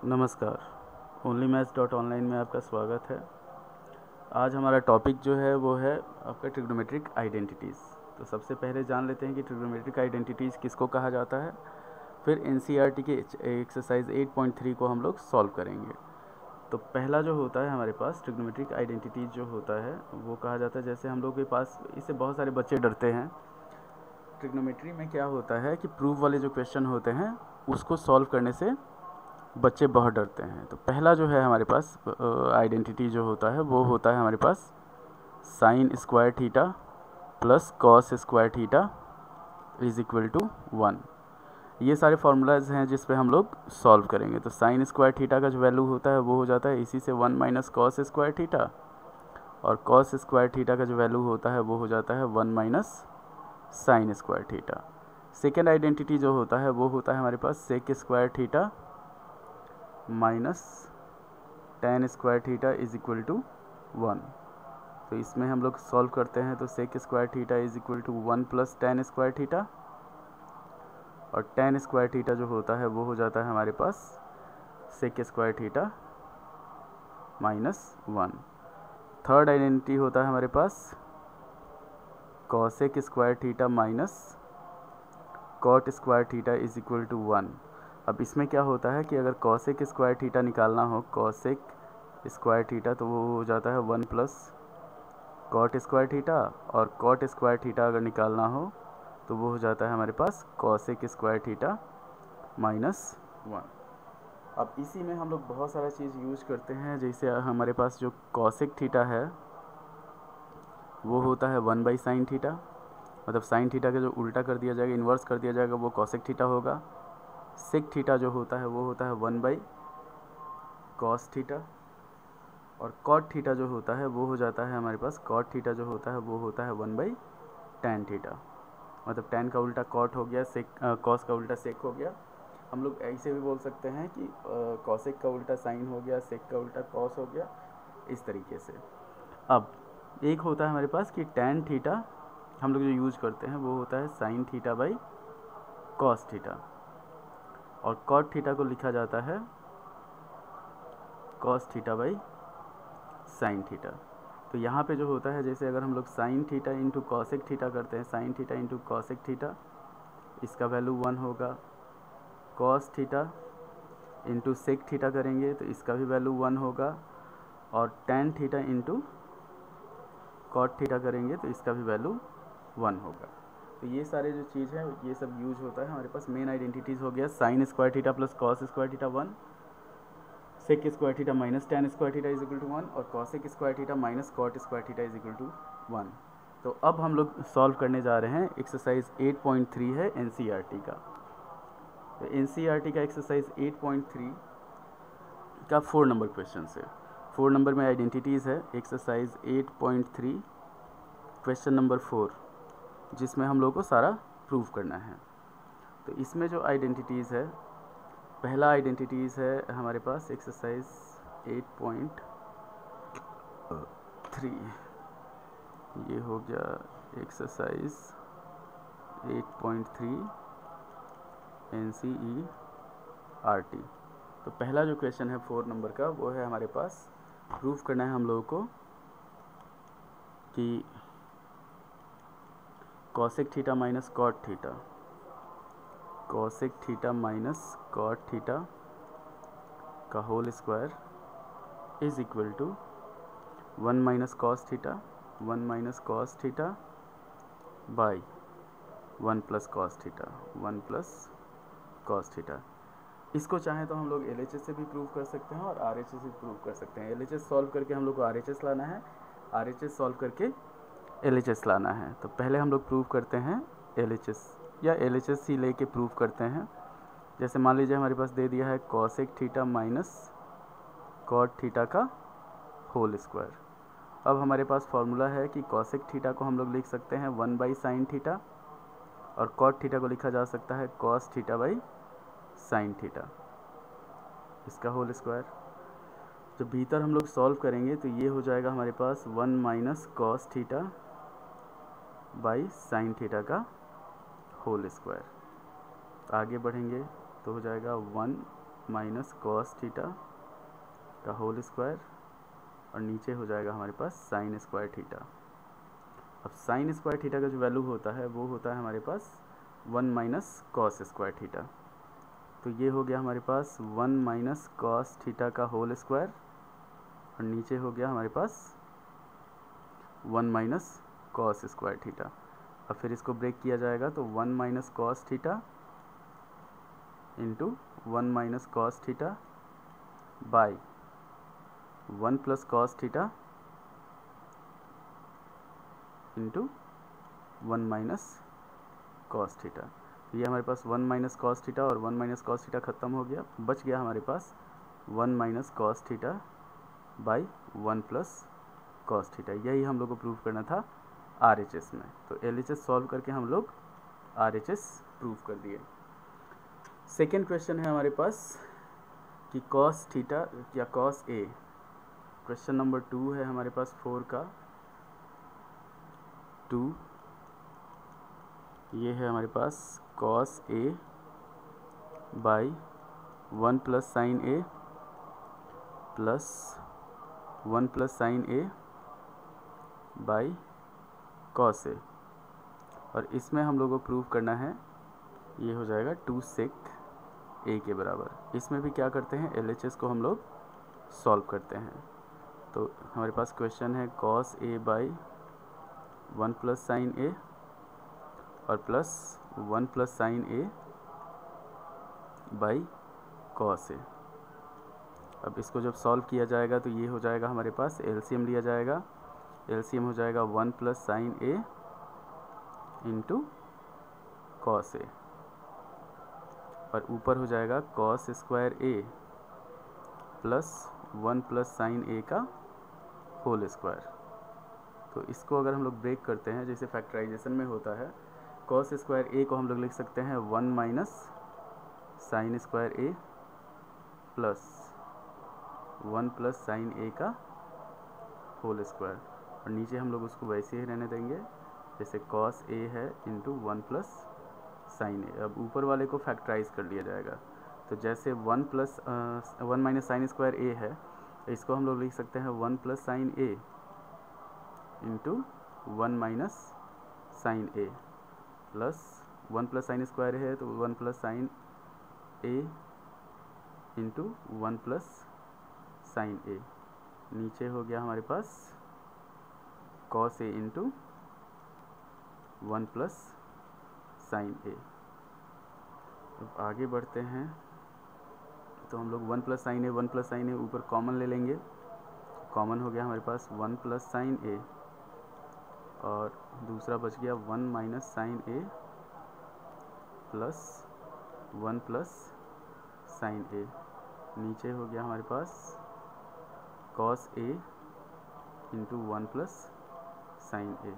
नमस्कार। Only maths dot online में आपका स्वागत है। आज हमारा टॉपिक जो है वो है आपका ट्रिग्नोमेट्रिक आइडेंटिटीज़। तो सबसे पहले जान लेते हैं कि ट्रिग्नोमेट्रिक आइडेंटिटीज़ किसको कहा जाता है। फिर एनसीईआरटी के एक्सरसाइज 8.3 को हम लोग सॉल्व करेंगे। तो पहला जो होता है हमारे पास ट्रिग्नोमेट्रिक आइडेंटिटीज़ जो होता है वो कहा जाता है, जैसे हम लोग के पास इससे बहुत सारे बच्चे डरते हैं। ट्रिग्नोमेट्री में क्या होता है कि प्रूफ वाले जो क्वेश्चन होते हैं उसको सॉल्व करने से बच्चे बहुत डरते हैं। तो पहला जो है हमारे पास आइडेंटिटी जो होता है वो होता है हमारे पास sine square theta plus cos square theta is equal to 1। ये सारे फार्मूलाज हैं जिस पे हम लोग सॉल्व करेंगे। तो साइन स्क्वायर थीटा का जो वैल्यू होता है वो हो जाता है इसी से 1 माइनस कॉस स्क्वायर थीटा, और कॉस स्क्वायर थीटा का जो वैल्यू होता है वो हो जाता है 1 minus sine square theta. Second identity जो होता है वो होता है हमारे पास sec square theta minus tan square theta is equal to 1। तो इसमें हम लोग सॉल्व करते हैं तो sec square theta is equal to 1 plus tan square theta, और टेन स्क्वायर थीटा जो होता है वो हो जाता है हमारे पास sec square theta minus 1। Third identity होता है हमारे पास cosec square theta minus cot square theta is equal to 1। अब इसमें क्या होता है कि अगर कॉसेक स्क्वायर थीटा निकालना हो, कॉसेक स्क्वायर थीटा, तो वो हो जाता है 1 प्लस कॉट स्क्वायर थीटा, और कॉट स्क्वायर थीटा अगर निकालना हो तो वो हो जाता है हमारे पास कॉसेक स्क्वायर थीटा माइनस 1। अब इसी में हम लोग बहुत सारा चीज़ यूज करते हैं। जैसे हमारे पास जो कॉसेक थीटा है वो होता है 1 बाई साइन थीटा, मतलब साइन थीटा का जो उल्टा कर दिया जाएगा, इन्वर्स कर दिया जाएगा, वो कॉसेक थीटा होगा। सेक थीटा जो होता है वो होता है 1 बाई कॉस थीटा, और कॉट थीटा जो होता है वो हो जाता है हमारे पास, कॉट थीटा जो होता है वो होता है 1 बाई टेन थीटा। मतलब टेन का उल्टा कॉट हो गया, सेक कॉस का उल्टा सेक हो गया। हम लोग ऐसे भी बोल सकते हैं कि कॉसेक का उल्टा साइन हो गया, सेक का उल्टा कॉस हो गया, इस तरीके से। अब एक होता है हमारे पास कि टेन थीटा हम लोग जो यूज करते हैं वो होता है sign theta by cos theta, और कॉट थीटा को लिखा जाता है cos theta by sine theta. तो यहाँ पे जो होता है, जैसे अगर हम लोग sine theta into cosec theta करते हैं, sine theta into cosec theta, इसका वैल्यू 1 होगा। Cos theta into sec theta करेंगे तो इसका भी वैल्यू 1 होगा, और tan theta into cot theta करेंगे तो इसका भी वैल्यू 1 होगा। तो ये सारे जो चीज़ है ये सब यूज होता है हमारे पास। मेन आइडेंटिटीज़ हो गया sine square theta plus cos square theta 1, sec square theta minus tan square theta is equal to 1, और cosec square theta minus cot square theta is equal to 1। तो अब हम लोग सॉल्व करने जा रहे हैं एक्सरसाइज 8.3 है एनसीईआरटी का। तो एनसीईआरटी का एक्सरसाइज 8.3 का 4 नंबर क्वेश्चन है। 4 नंबर में आइडेंटिटीज़ है। एक्सरसाइज 8.3 क्वेश्चन नंबर 4, जिसमें हम लोग को सारा प्रूव करना है। तो इसमें जो आइडेंटिटीज़ है, पहला आइडेंटिटीज़ है हमारे पास एक्सरसाइज 8.3, ये हो गया एक्सरसाइज 8.3 एनसीईआरटी। तो पहला जो क्वेश्चन है 4 नंबर का वो है हमारे पास, प्रूफ करना है हम लोगों को कि cosec theta minus cot theta, cosec theta minus cot theta का whole square is equal to 1 minus cos theta, 1 minus cos theta by 1 plus cos theta, 1 plus cos theta. इसको चाहें तो हम लोग एलएचएस से भी प्रूव कर सकते हैं और आरएचएस से प्रूव कर सकते हैं। एलएचएस सॉल्व करके हम लोग को आरएचएस लाना है, आरएचएस सॉल्व करके एलएचएस लाना है। तो पहले हम लोग प्रूव करते हैं एलएचएस, या एलएचएस ही लेके प्रूव करते हैं। जैसे मान लीजिए हमारे पास दे दिया है cosec theta minus cot theta का होल स्क्वायर। अब हमारे पास फार्मूला है कि कॉसेक थीटा को हम लोग लिख सकते हैं 1 बाई साइन थीटा, और कॉट थीटा को लिखा जा सकता है cos theta by sine theta, इसका होल स्क्वायर। जब भीतर हम लोग सॉल्व करेंगे तो ये हो जाएगा हमारे पास 1 minus cos theta by sine theta का होल स्क्वायर। आगे बढ़ेंगे तो हो जाएगा 1 माइनस कॉस थीटा का होल स्क्वायर और नीचे हो जाएगा हमारे पास साइन स्क्वायर थीटा। अब साइन स्क्वायर थीटा का जो वैल्यू होता है वो होता है हमारे पास 1 माइनस कॉस स्क्वायर थीटा। तो ये हो गया हमारे पास 1 माइनस कॉस थीटा का होल स्क्वायर और नीचे हो गया हमारे पास 1 माइनस कॉस स्क्वायर थीटा। अब फिर इसको ब्रेक किया जाएगा तो 1 minus cos theta into 1 minus cos theta by 1 plus cos theta into 1 minus cos theta. ये हमारे पास 1 माइनस कॉस थीटा और 1 माइनस कॉस थीटा ख़त्म हो गया, बच गया हमारे पास 1 minus cos theta by 1 plus cos theta. यही हम लोग को प्रूव करना था RHS में। तो LHS सॉल्व करके हम लोग RHS प्रूव कर दिए। सेकेंड क्वेश्चन है हमारे पास कि कॉस थीटा या कॉस A। क्वेश्चन नंबर 2 है हमारे पास 4 का 2। ये है हमारे पास cos A by 1 plus sine A plus 1 plus sine A by cos A। और इसमें हम लोगों को प्रूव करना है, ये हो जाएगा 2 सेक A के बराबर। इसमें भी क्या करते हैं, LHS को हम लोग सॉल्व करते हैं। तो हमारे पास क्वेश्चन है cos A by 1 plus sine A और plus 1 plus sine A by cos A। अब इसको जब सॉल्व किया जाएगा तो ये हो जाएगा हमारे पास LCM लिया जाएगा। LCM हो जाएगा 1 plus sine A into cos A और ऊपर हो जाएगा cos square A plus 1 plus sine A का होल स्क्वायर। तो इसको अगर हम लोग ब्रेक करते हैं, जैसे फैक्टराइजेशन में होता है, कॉस स्क्वायर A को हम लोग लिख सकते हैं 1 minus sine square A plus 1 plus sine A का होल स्क्वायर और नीचे हम लोग उसको वैसे ही रहने देंगे जैसे कॉस A है इंटू 1 प्लस साइन A। अब ऊपर वाले को फैक्टराइज कर लिया जाएगा, तो जैसे 1 माइनस साइन स्क्वायर A है, इसको हम लोग लिख सकते हैं 1 plus sine A into 1 minus sine A plus 1 plus sine square है तो 1 plus sine A into 1 plus sine A। नीचे हो गया हमारे पास cos A into 1 plus sine A। अब आगे बढ़ते हैं तो हम लोग 1 प्लस साइन A ऊपर कॉमन ले लेंगे। कॉमन हो गया हमारे पास 1 प्लस साइन A और दूसरा बच गया 1 minus sine A plus 1 plus sine A। नीचे हो गया हमारे पास cos A into 1 plus sine A।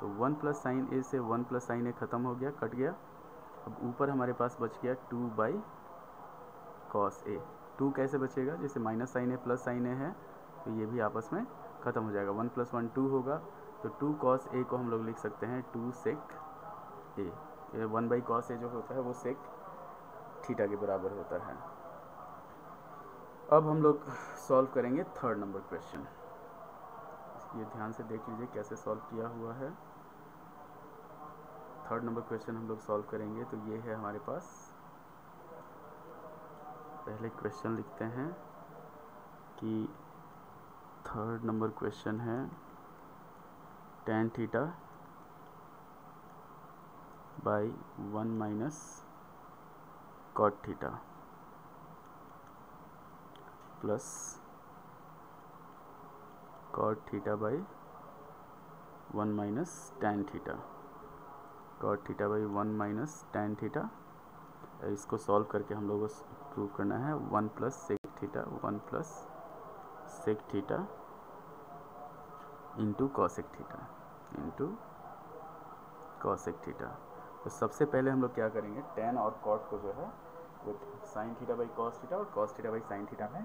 तो 1 प्लस साइन A से 1 प्लस साइन A ख़त्म हो गया, कट गया। अब ऊपर हमारे पास बच गया 2 बाई कॉस A। 2 कैसे बचेगा, जैसे minus sine A plus sine A है तो ये भी आपस में ख़त्म हो जाएगा। 1 प्लस 1 2 होगा, तो 2 कॉस A को हम लोग लिख सकते हैं 2 सेक A। ये 1 बाई कॉस A जो होता है वो सेक थीटा के बराबर होता है। अब हम लोग सॉल्व करेंगे थर्ड नंबर क्वेश्चन। ये ध्यान से देख लीजिए कैसे सॉल्व किया हुआ है। थर्ड नंबर क्वेश्चन हम लोग सॉल्व करेंगे तो ये है हमारे पास, पहले क्वेश्चन लिखते हैं कि थर्ड नंबर क्वेश्चन है tan theta by 1 minus cot theta plus cot theta by 1 minus tan theta. Cot theta by 1 minus tan theta. इसको सॉल्व करके हम लोगों को प्रूव करना है 1 plus sec theta 1 plus sec theta into cosec theta into cosec theta. तो सबसे पहले हम लोग क्या करेंगे, tan और cot को जो है वो sine theta by cos theta और cos theta by sine theta में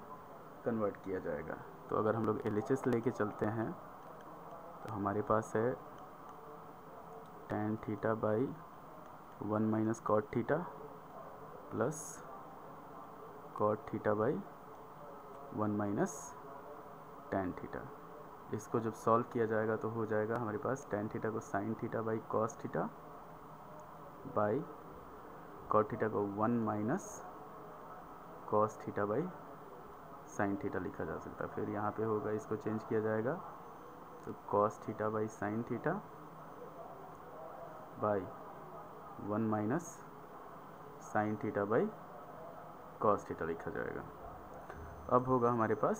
कन्वर्ट किया जाएगा। तो अगर हम लोग LHS लेके चलते हैं तो हमारे पास है tan theta by 1 minus cot theta plus cot theta by 1 minus tan theta. इसको जब सॉल्व किया जाएगा तो हो जाएगा हमारे पास टेन थीटा को sine theta by cos theta by cot theta को 1 minus cos theta by sine theta लिखा जा सकता है। फिर यहाँ पे होगा, इसको चेंज किया जाएगा तो cos theta by sine theta by 1 minus sine theta by cos theta लिखा जाएगा। अब होगा हमारे पास,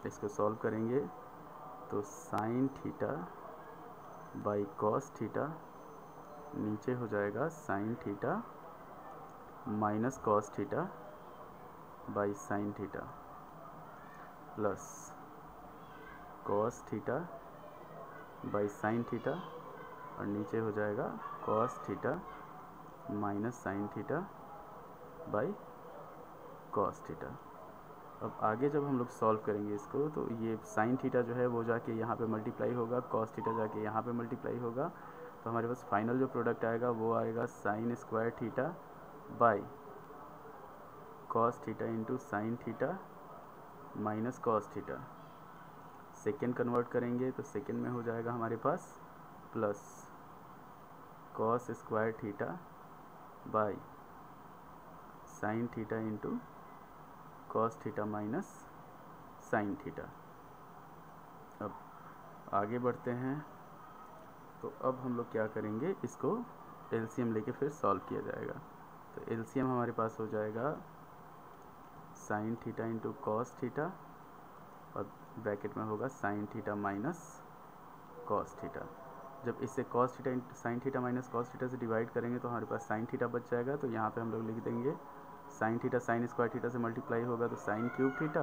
इसको सॉल्व करेंगे तो sign theta by cos theta नीचे हो जाएगा sign theta minus cos theta by sine theta plus cos theta by sine theta और नीचे हो जाएगा cos theta minus sine theta by cos theta. अब आगे जब हम लोग सॉल्व करेंगे इसको तो ये साइन थीटा जो है वो जाके यहाँ पे मल्टीप्लाई होगा, कॉस थीटा जाके यहाँ पे मल्टीप्लाई होगा, तो हमारे पास फाइनल जो प्रोडक्ट आएगा वो आएगा sine square theta by cos theta into sine theta minus cos theta. Second convert करेंगे तो सेकेंड में हो जाएगा हमारे पास plus cos square theta by sine theta into cos theta minus sine theta. अब आगे बढ़ते हैं तो अब हम लोग क्या करेंगे, इसको एलसीएम लेके फिर सॉल्व किया जाएगा। तो एलसीएम हमारे पास हो जाएगा sign theta into cos theta और ब्रैकेट में होगा sign theta minus cos theta. जब इससे cos theta into sine theta minus cos theta से डिवाइड करेंगे तो हमारे पास साइन थीटा बच जाएगा। तो यहाँ पे हम लोग लिख देंगे sine theta sine square theta से मल्टीप्लाई होगा तो साइन क्यूब थीटा,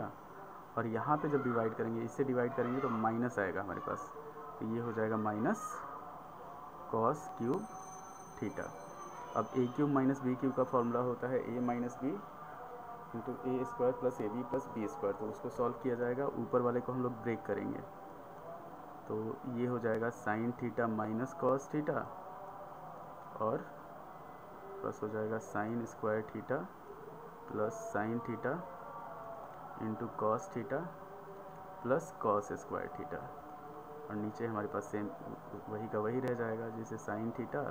और यहाँ पे जब डिवाइड करेंगे, इससे डिवाइड करेंगे तो माइनस आएगा हमारे पास, तो ये हो जाएगा माइनस कॉस क्यूब थीटा। अब A cube minus B cube का फॉर्मूला होता है A minus B into A square plus A B plus B square. तो उसको सॉल्व किया जाएगा, ऊपर वाले को हम लोग ब्रेक करेंगे तो ये हो जाएगा sign theta minus cos theta और प्लस हो जाएगा sign square theta plus sine theta into cos theta plus cos square theta, और नीचे हमारे पास सेम वही का वही रह जाएगा, जैसे sign theta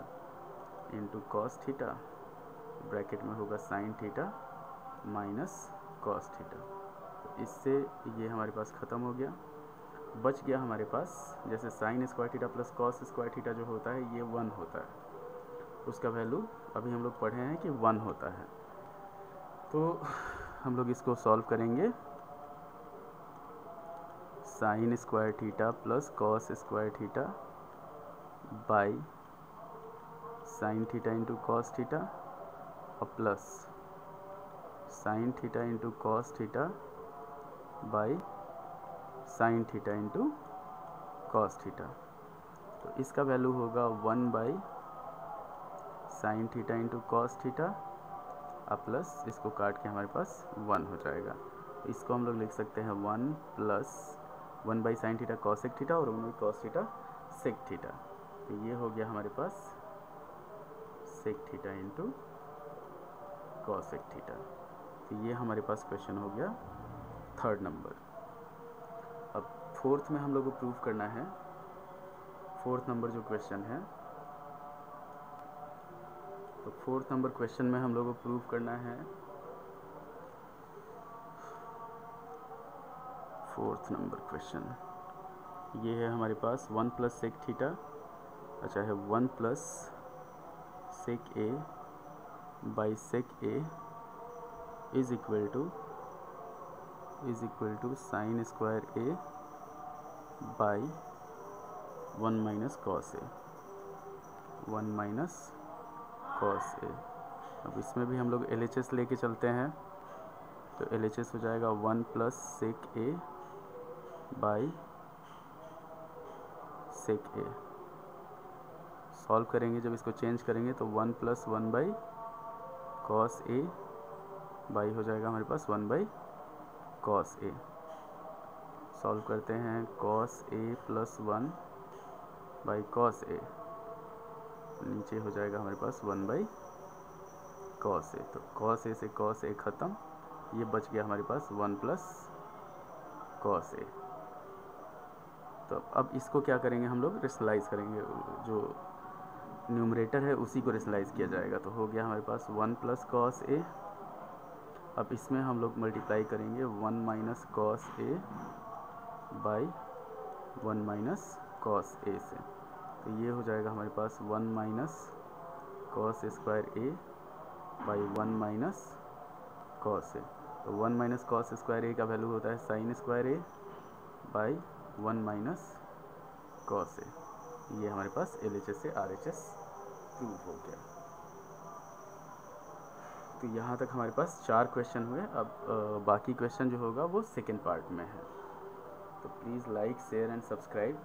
into cos theta bracket में होगा sign theta minus cos theta. तो इससे ये हमारे पास ख़त्म हो गया। बच गया हमारे पास, जैसे sign square theta plus cos square theta जो होता है ये 1 होता है, उसका वैल्यू अभी हम लोग पढ़े हैं कि 1 होता है। तो हम लोग इसको सॉल्व करेंगे, sine square theta plus cos square theta by sine theta into cos theta और plus sine theta into cos theta by sine theta into cos theta. तो इसका वैल्यू होगा 1 by sine theta into cos theta और plus इसको काट के हमारे पास 1 हो जाएगा। तो इसको हम लोग लिख सकते हैं 1 plus 1 by sine theta cosec theta और 1 by cos theta sec theta. तो ये हो गया हमारे पास sec theta into cosec theta. तो ये हमारे पास क्वेश्चन हो गया 3rd नंबर। अब 4th में हम लोग को प्रूव करना है, 4th नंबर जो क्वेश्चन है, तो 4th नंबर क्वेश्चन में हम लोग को प्रूव करना है 4th नंबर क्वेश्चन ये है हमारे पास 1 प्लस सेक थीटा, अच्छा है 1 plus sec A by sec A is equal to sine square A by 1 minus cos A, 1 minus cos A. अब इसमें भी हम लोग LHS लेके चलते हैं, तो LHS हो जाएगा 1 plus sec A by sec A. Solve करेंगे जब इसको चेंज करेंगे तो 1 plus 1 by cos A by हो जाएगा हमारे पास 1 बाई कॉस ए। सॉल्व करते हैं, cos A plus 1 by cos A, नीचे हो जाएगा हमारे पास 1 बाई कॉस ए। तो कॉस ए से कॉस ए ख़त्म ये बच गया हमारे पास 1 प्लस कॉस ए। तो अब इसको क्या करेंगे हम लोग, रेशनलाइज करेंगे, जो न्यूमरेटर है उसी को रेशनलाइज किया जाएगा। तो हो गया हमारे पास 1 प्लस कॉस ए। अब इसमें हम लोग मल्टीप्लाई करेंगे 1 minus cos A by 1 minus cos A से। तो ये हो जाएगा हमारे पास 1 minus cos square A by 1 minus cos A. तो 1 माइनस कॉस स्क्वायर ए का वैल्यू होता है sine square A by 1 minus cos A. ये हमारे पास LHS से RHS प्रूव हो गया। तो यहाँ तक हमारे पास 4 क्वेश्चन हुए। अब बाकी क्वेश्चन जो होगा वो सेकेंड पार्ट में है। तो please like, share and subscribe.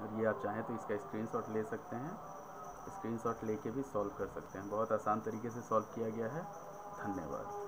और ये आप चाहें तो इसका स्क्रीनशॉट ले सकते हैं, स्क्रीनशॉट लेके भी सॉल्व कर सकते हैं। बहुत आसान तरीके से सॉल्व किया गया है। धन्यवाद।